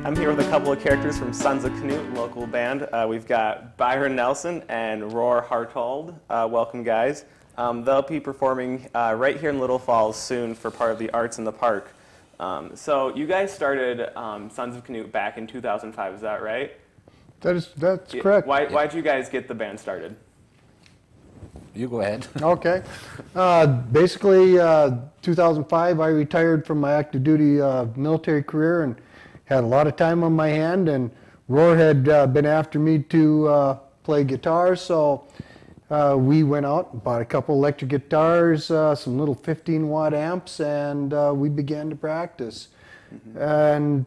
I'm here with a couple of characters from Sons of Knut, local band. We've got Byron Nelson and Hartold. Welcome, guys. They'll be performing right here in Little Falls soon for part of the Arts in the Park. So you guys started Sons of Knut back in 2005, is that right? That's correct. Why'd you guys get the band started? You go ahead. Okay. Basically, 2005, I retired from my active duty military career and had a lot of time on my hand, and Roar had been after me to play guitar, so we went out and bought a couple electric guitars, some little 15-watt amps, and we began to practice. Mm-hmm. And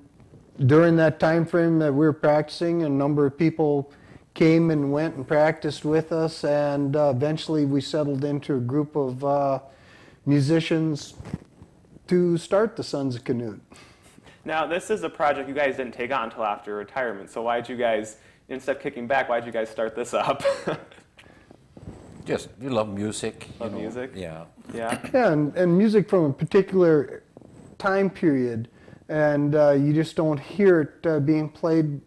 during that time frame that we were practicing, a number of people came and went and practiced with us, and eventually we settled into a group of musicians to start the Sons of Knut. Now, this is a project you guys didn't take on until after retirement, so why'd you guys, instead of kicking back, why'd you guys start this up? Just, we love music. Love music? Yeah. Yeah? Yeah, and music from a particular time period, and you just don't hear it being played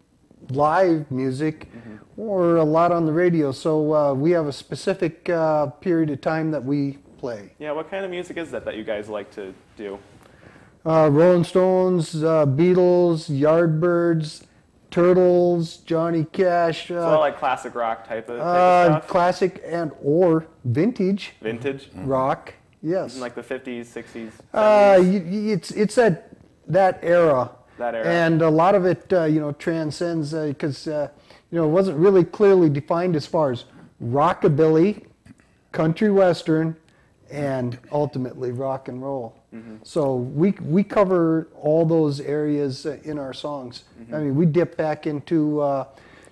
live music or a lot on the radio, so we have a specific period of time that we play. Yeah, what kind of music is that you guys like to do? Rolling Stones, Beatles, Yardbirds, Turtles, Johnny Cash. So all like classic rock type of stuff? Classic and or vintage. Vintage? Rock, yes. In like the 50s, 60s, 70s? It's that era. That era. And a lot of it, transcends because, it wasn't really clearly defined as far as rockabilly, country western, and ultimately rock and roll. Mm-hmm. So we cover all those areas in our songs. Mm-hmm. I mean, we dip back into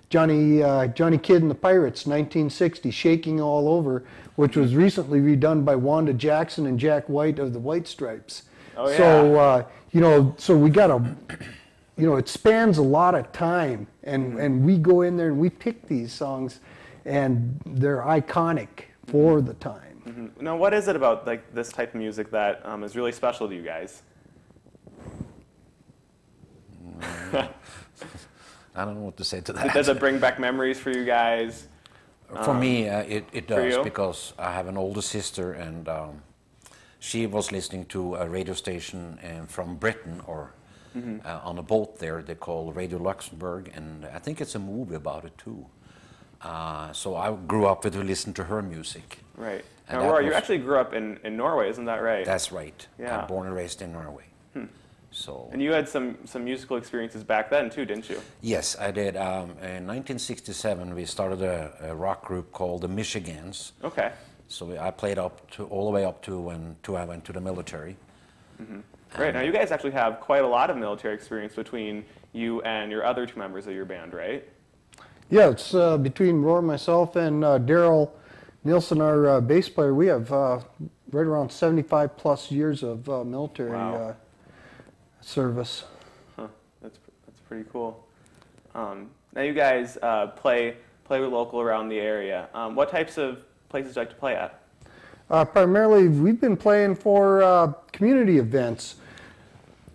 Johnny Kidd and the Pirates, 1960, Shaking All Over, which was recently redone by Wanda Jackson and Jack White of the White Stripes. Oh, yeah. So, so we got it spans a lot of time, and we go in there and we pick these songs, and they're iconic for the time. Mm-hmm. Now, what is it about like this type of music that is really special to you guys? I don't know what to say to that. Does it bring back memories for you guys? For me, it does, you? because I have an older sister, and she was listening to a radio station from Britain, or on a boat there they call Radio Luxembourg, and I think it's a movie about it too. So I grew up with her, listening to her music. Right. Now, Roar, you actually grew up in Norway, isn't that right? That's right. Yeah. I'm born and raised in Norway. So. And you had some musical experiences back then too, didn't you? Yes, I did. In 1967, we started a rock group called the Michigans. Okay. So I played all the way up to when I went to the military. Mm-hmm. Great. Now you guys actually have quite a lot of military experience between you and your other two members of your band, right? Yeah, it's between Roar, myself, and Daryl Nielsen, our bass player. We have right around 75 plus years of military service. Huh. That's pretty cool. Now you guys play local around the area. What types of places do you like to play at? Primarily, we've been playing for community events.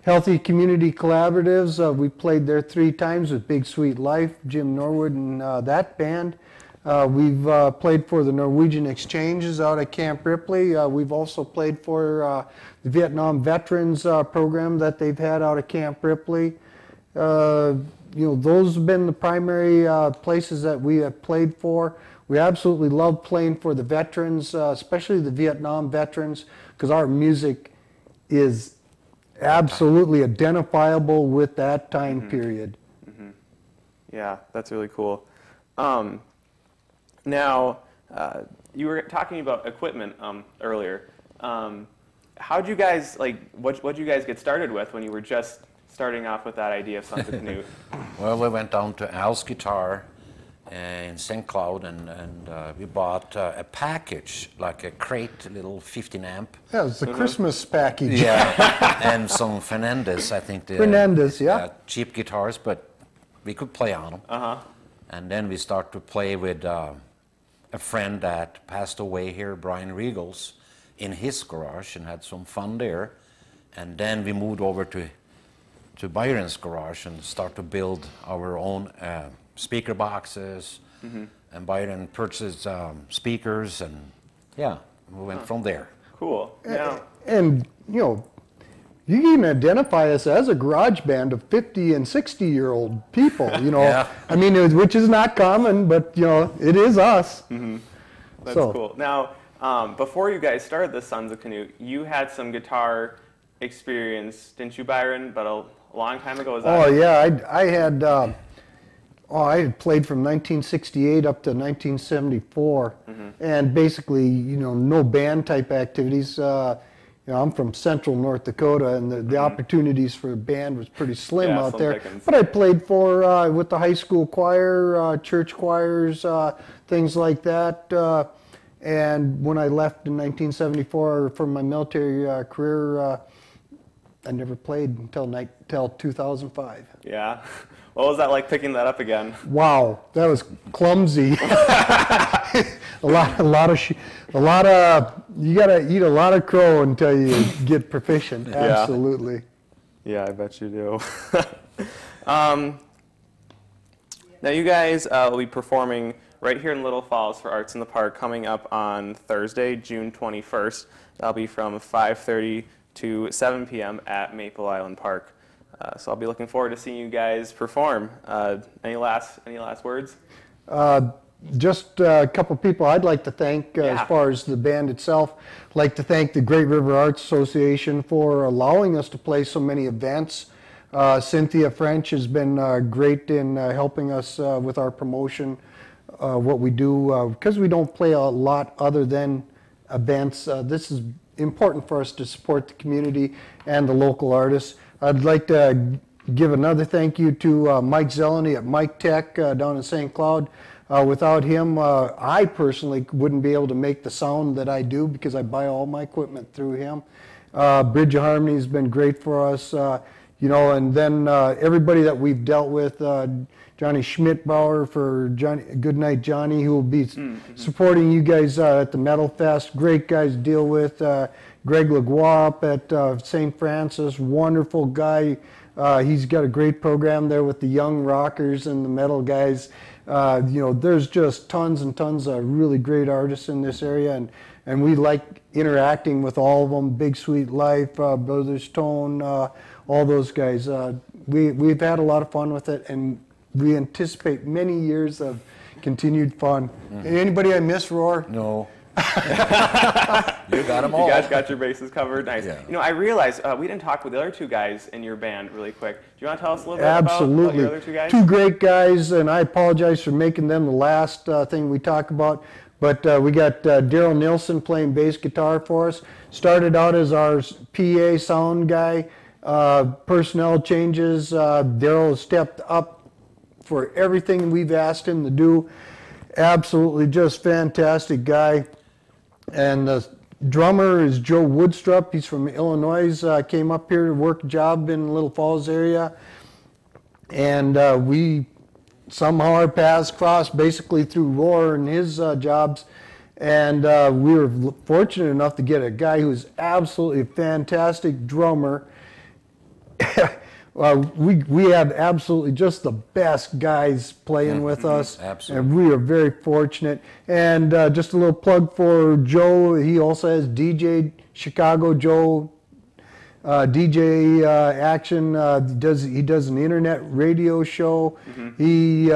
Healthy Community Collaboratives, we played there 3 times with Big Sweet Life, Jim Norwood and that band. We've played for the Norwegian Exchanges out at Camp Ripley. We've also played for the Vietnam Veterans program that they've had out at Camp Ripley. Those have been the primary places that we have played for. We absolutely love playing for the veterans, especially the Vietnam veterans, because our music is absolutely identifiable with that time period. Mm-hmm. Yeah, that's really cool. Now, you were talking about equipment earlier. How'd you guys, what'd you guys get started with when you were just starting off with that idea of Sons of Knut? Well, we went down to Al's Guitar in St. Cloud, and we bought a package, like a crate, little 15 amp. Yeah, it's the Christmas package. Yeah, and some Fernandez, I think. Fernandez, yeah. Cheap guitars, but we could play on them. Uh-huh. And then we started to play with a friend that passed away here, Brian Regals, in his garage, and had some fun there. And then we moved over to to Byron's garage and start to build our own speaker boxes. And Byron purchased speakers, and yeah, we went from there. Cool. Yeah. And you know, you can identify us as a garage band of 50 and 60-year-old people, you know. Yeah. I mean, which is not common, but, you know, it is us. That's cool. Now, before you guys started the Sons of Knut, you had some guitar experience, didn't you, Byron? But a long time ago, was that? Oh, yeah, I had played from 1968 up to 1974, and basically, you know, no band type activities. You know, I'm from central North Dakota, and the opportunities for a band was pretty slim out there. Pickings. But I played for with the high school choir, church choirs, things like that. And when I left in 1974 for my military career, I never played until 2005. Yeah. What was that like picking that up again? Wow, that was clumsy. You gotta eat a lot of crow until you get proficient. Absolutely. Yeah, I bet you do. Now you guys will be performing right here in Little Falls for Arts in the Park coming up on Thursday, June 21st. That'll be from 5:30 to 7 p.m. at Maple Island Park. So I'll be looking forward to seeing you guys perform. Any last words? Just a couple people I'd like to thank as far as the band itself. I'd like to thank the Great River Arts Association for allowing us to play so many events. Cynthia French has been great in helping us with our promotion, what we do, because we don't play a lot other than events. This is important for us to support the community and the local artists. I'd like to give another thank you to Mike Zeleny at Mike Tech down in St. Cloud. Without him, I personally wouldn't be able to make the sound that I do because I buy all my equipment through him. Bridge of Harmony has been great for us, you know, and then everybody that we've dealt with, Johnny Schmidtbauer for Goodnight Johnny, who will be supporting you guys at the Metal Fest. Great guys to deal with. Greg LeGuap at St. Francis, wonderful guy. He's got a great program there with the young rockers and the metal guys. You know, there's just tons and tons of really great artists in this area, and we like interacting with all of them. Big Sweet Life, Brothers Tone, all those guys. We've had a lot of fun with it, and we anticipate many years of continued fun. Anybody I miss, Roar? No. You got them all. You guys got your bases covered. Nice. Yeah. You know, I realized we didn't talk with the other two guys in your band really quick. Do you want to tell us a little bit about your other two guys? Two great guys, and I apologize for making them the last thing we talk about. But we got Daryl Nilsson playing bass guitar for us. Started out as our PA sound guy. Personnel changes. Daryl has stepped up for everything we've asked him to do. Absolutely just fantastic guy. And the drummer is Joe Woodstrup. He's from Illinois. Came up here to work a job in the Little Falls area. And we somehow our paths crossed basically through Roar and his jobs. And we were fortunate enough to get a guy who's absolutely a fantastic drummer. We have absolutely just the best guys playing with us. Absolutely. And we are very fortunate. And just a little plug for Joe. He also has DJ Chicago Joe, DJ Action. He does an internet radio show. He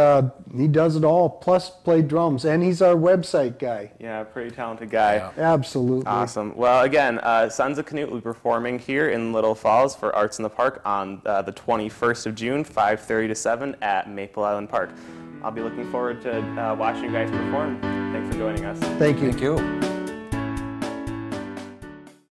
does it all, plus play drums. And he's our website guy. Yeah, pretty talented guy. Yeah. Absolutely. Awesome. Well, again, Sons of Knut will be performing here in Little Falls for Arts in the Park on the 21st of June, 5:30 to 7 at Maple Island Park. I'll be looking forward to watching you guys perform. Thanks for joining us. Thank you. Thank you.